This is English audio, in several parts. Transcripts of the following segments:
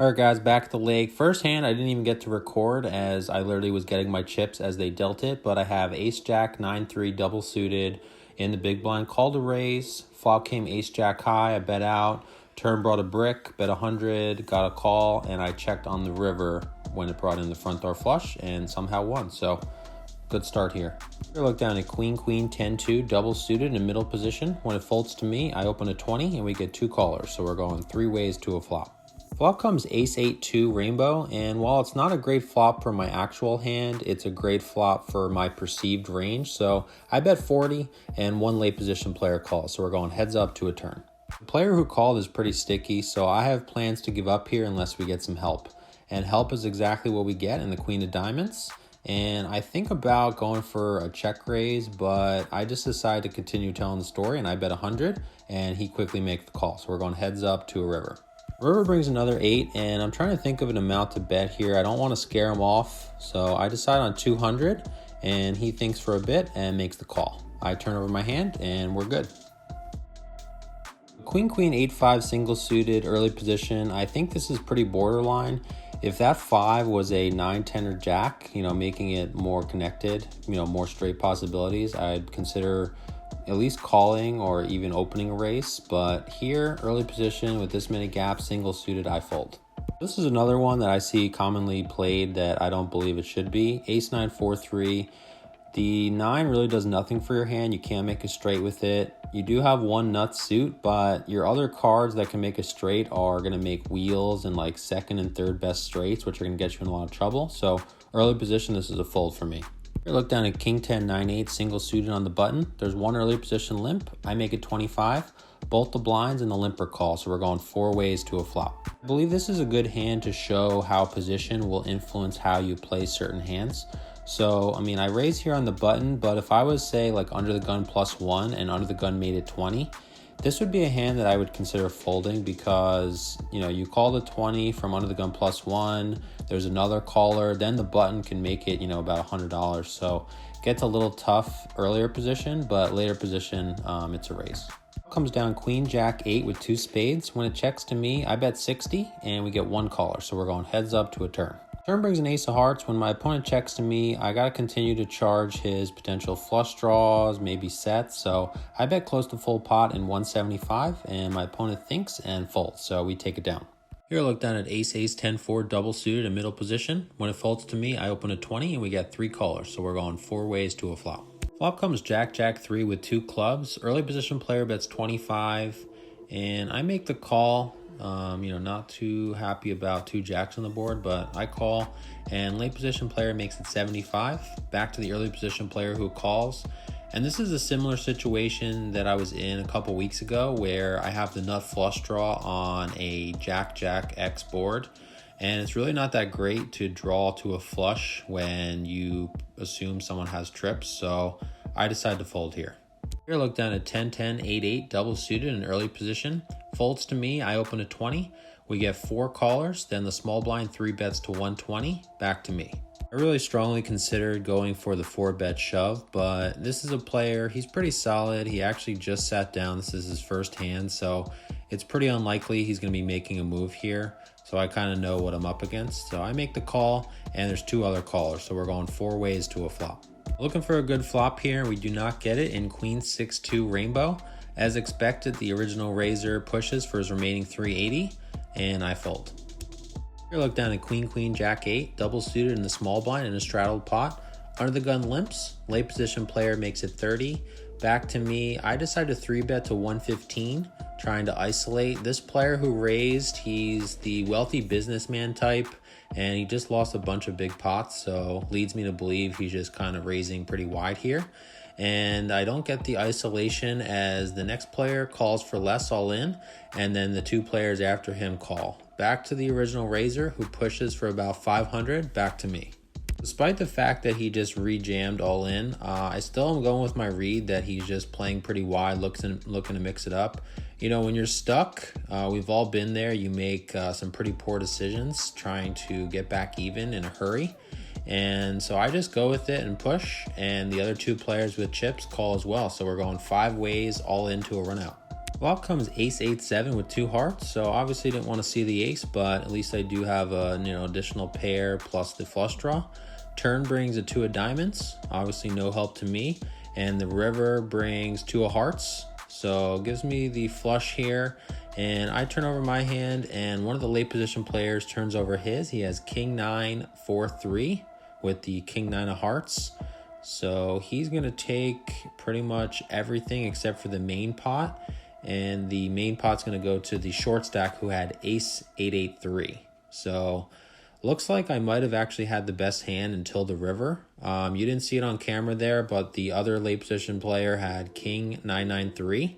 Alright guys, back at the lake. First hand, I didn't even get to record as I literally was getting my chips as they dealt it, but I have ace-jack, 9-3 double suited in the big blind. Called a raise, flop came ace-jack high, I bet out. Turn brought a brick, bet 100, got a call, and I checked on the river when it brought in the front door flush and somehow won. So, good start here. Here look down at queen, 10-2, double suited in middle position. When it folds to me, I open a 20 and we get two callers. So we're going three ways to a flop. Flop comes ace-8-2 rainbow, and while it's not a great flop for my actual hand, it's a great flop for my perceived range. So I bet 40 and one late position player calls. So we're going heads up to a turn. The player who called is pretty sticky, so I have plans to give up here unless we get some help. And help is exactly what we get in the queen of diamonds. And I think about going for a check raise, but I just decided to continue telling the story, and I bet 100 and he quickly makes the call. So we're going heads up to a river. River brings another 8, and I'm trying to think of an amount to bet here. I don't want to scare him off, so I decide on 200, and he thinks for a bit and makes the call. I turn over my hand, and we're good. Queen, 8-5 single suited, early position. I think this is pretty borderline. If that 5 was a 9-10 or jack, making it more connected, more straight possibilities, I'd consider at least calling or even opening a race. But here, early position with this many gaps, single suited, I fold. This is another one that I see commonly played that I don't believe it should be. Ace-9, 4-3. The 9 really does nothing for your hand. You can't make a straight with it. You do have one nut suit, but your other cards that can make a straight are going to make wheels and like second and third best straights, which are going to get you in a lot of trouble. So early position, this is a fold for me. Here, look down at king 10, 9-8, single suited on the button. There's one early position limp. I make it 25. Both the blinds and the limper call, so we're going four ways to a flop. I believe this is a good hand to show how position will influence how you play certain hands. So, I raise here on the button, but if I was, say, like under the gun +1 and under the gun made it 20, this would be a hand that I would consider folding because, you call the 20 from under the gun +1, there's another caller, then the button can make it, about $100. So it gets a little tough earlier position, but later position, it's a raise. Comes down queen, jack, 8 with two spades. When it checks to me, I bet 60 and we get one caller. So we're going heads up to a turn. Turn brings an ace of hearts. When my opponent checks to me, I got to continue to charge his potential flush draws, maybe sets. So I bet close to full pot in 175 and my opponent thinks and folds. So we take it down. Here I look down at ace, 10-4 double suited in middle position. When it folds to me, I open a 20 and we get three callers. So we're going four ways to a flop. Flop comes jack, 3 with two clubs. Early position player bets 25 and I make the call. Not too happy about two jacks on the board, but I call, and late position player makes it 75. Back to the early position player who calls. And this is a similar situation that I was in a couple weeks ago where I have the nut flush draw on a jack X board. And it's really not that great to draw to a flush when you assume someone has trips. So I decide to fold here. Here look down at 10-10, 8-8, double suited in early position. Folds to me, I open a 20. We get four callers, then the small blind 3 bets to 120, back to me. I really strongly considered going for the 4-bet shove, but this is a player, he's pretty solid. He actually just sat down. This is his first hand, so it's pretty unlikely he's going to be making a move here. So I kind of know what I'm up against. So I make the call, and there's two other callers, so we're going four ways to a flop. Looking for a good flop here. We do not get it in queen 6-2 rainbow. As expected, the original raiser pushes for his remaining 380, and I fold. Here look down at queen, jack 8, double suited in the small blind in a straddled pot. Under the gun limps, late position player makes it 30. Back to me, I decide to 3-bet to 115, trying to isolate. This player who raised, he's the wealthy businessman type, and he just lost a bunch of big pots, so leads me to believe he's just kind of raising pretty wide here. And I don't get the isolation as the next player calls for less all in, and then the two players after him call. Back to the original raiser who pushes for about 500, back to me. Despite the fact that he just re-jammed all in, I still am going with my read that he's just playing pretty wide, looking to mix it up. When you're stuck, we've all been there. You make some pretty poor decisions trying to get back even in a hurry. And so I just go with it and push, and the other two players with chips call as well. So we're going five ways all into a run out. Well, out comes ace 8-7 with 2 hearts, so obviously didn't want to see the ace, but at least I do have a additional pair plus the flush draw. Turn brings a 2 of diamonds, obviously no help to me, and the river brings 2 of hearts, so it gives me the flush here. And I turn over my hand, and one of the late position players turns over his. He has king 9 4-3 with the king 9 of hearts. So he's going to take pretty much everything except for the main pot. And the main pot's going to go to the short stack who had ace 8-8-3. So looks like I might have actually had the best hand until the river. You didn't see it on camera there, but the other late position player had king 9-9-3.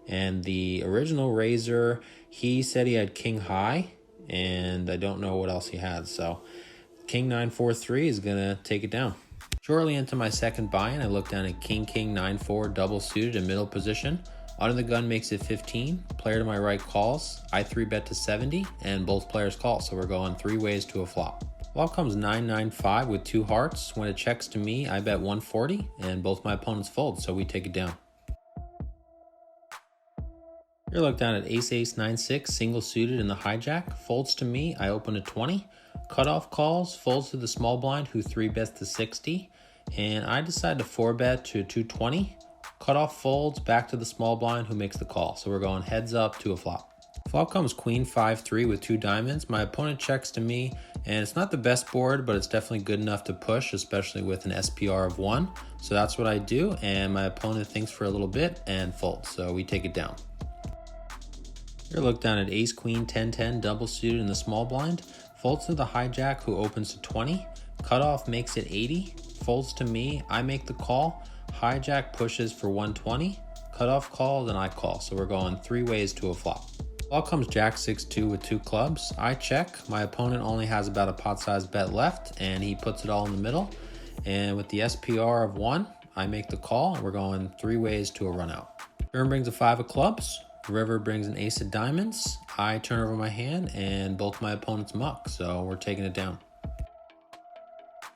And the original raiser, he said he had king high, and I don't know what else he had. So king 9-4-3 is going to take it down. Shortly into my second buy-in, I look down at king 9-4 double suited in middle position. Under the gun makes it 15. Player to my right calls. I 3-bet to 70, and both players call. So we're going 3 ways to a flop. Well, comes 9-9-5 with 2 hearts. When it checks to me, I bet 140, and both my opponents fold, so we take it down. Here look down at ace 9-6 single suited in the hijack. Folds to me, I open to 20. Cutoff calls, folds to the small blind who 3-bets to 60. And I decide to 4-bet to 220. Cutoff folds back to the small blind who makes the call. So we're going heads up to a flop. Flop comes queen 5-3 with 2 diamonds. My opponent checks to me, and it's not the best board, but it's definitely good enough to push, especially with an SPR of 1. So that's what I do, and my opponent thinks for a little bit and folds. So we take it down. Here look down at ace queen 10-10 double suited in the small blind. Folds to the hijack who opens to 20. Cutoff makes it 80. Folds to me, I make the call. Hijack pushes for 120. Cutoff calls and I call. So we're going 3 ways to a flop. Ball comes jack 6-2 with 2 clubs. I check. My opponent only has about a pot-sized bet left, and he puts it all in the middle. And with the SPR of 1, I make the call, and we're going 3 ways to a run out. Turn brings a 5 of clubs. River brings an ace of diamonds. I turn over my hand, and both my opponents muck, so we're taking it down.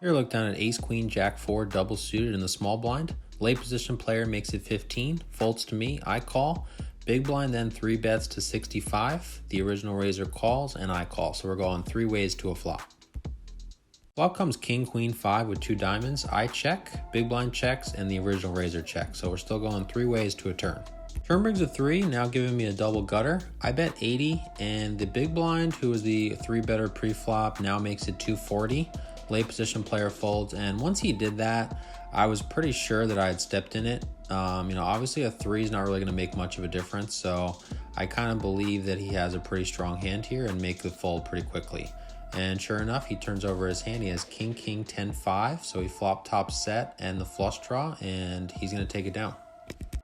Here look down at ace queen jack 4 double suited in the small blind. Late position player makes it 15. Folds to me, I call. Big blind then 3-bets to 65. The original raiser calls, and I call, so we're going 3 ways to a flop. Flop comes king queen 5 with 2 diamonds. I check. Big blind checks, and the original raiser checks, so we're still going 3 ways to a turn. Turn brings a 3, now giving me a double gutter. I bet 80, and the big blind, who is the 3-better pre-flop, now makes it 240. Late position player folds, and once he did that, I was pretty sure that I had stepped in it. Obviously a 3 is not really going to make much of a difference, so I kind of believe that he has a pretty strong hand here and make the fold pretty quickly. And sure enough, he turns over his hand. He has king 10-5, so he flopped top set and the flush draw, and he's going to take it down.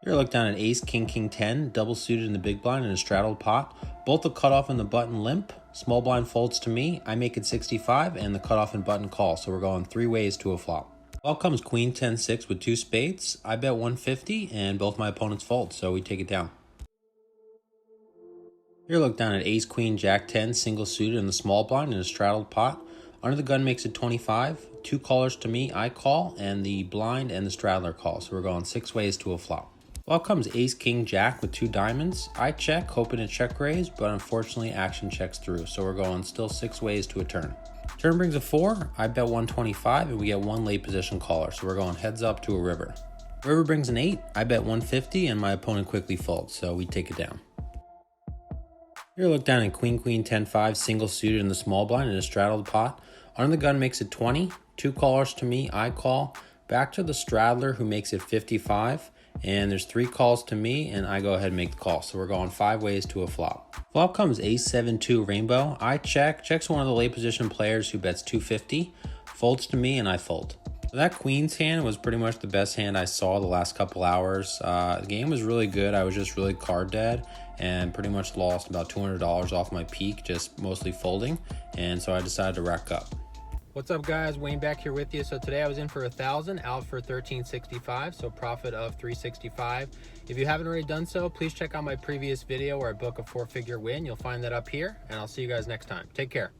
Here look down at ace king 10 double suited in the big blind in a straddled pot. Both the cutoff and the button limp. Small blind folds to me. I make it 65, and the cutoff and button call, so we're going 3 ways to a flop. Well comes queen 10-6 with 2 spades. I bet 150, and both my opponents fold, so we take it down. Here look down at ace queen jack 10 single suited in the small blind in a straddled pot. Under the gun makes it 25. 2 callers to me, I call, and the blind and the straddler call, so we're going 6 ways to a flop. Well comes ace king jack with 2 diamonds. I check, hoping to check raise, but unfortunately action checks through, so we're going still 6 ways to a turn. Turn brings a 4, I bet 125, and we get 1 late position caller, so we're going heads up to a river. River brings an 8, I bet 150, and my opponent quickly folds, so we take it down. Here look down at queen 10-5 single suited in the small blind in a straddled pot. Under the gun makes it 20, 2 callers to me, I call. Back to the straddler who makes it 55. And there's 3 calls to me, and I go ahead and make the call. So we're going 5 ways to a flop. Flop comes ace 7-2 rainbow. I check. Checks one of the late position players who bets 250. Folds to me, and I fold. So that queen's hand was pretty much the best hand I saw the last couple hours. The game was really good. I was just really card dead and pretty much lost about $200 off my peak, just mostly folding. And so I decided to rack up. What's up guys, Wayne back here with you. So today I was in for 1,000, out for 1,365, so profit of 365. If you haven't already done so, please check out my previous video where I book a 4-figure win. You'll find that up here, and I'll see you guys next time. Take care.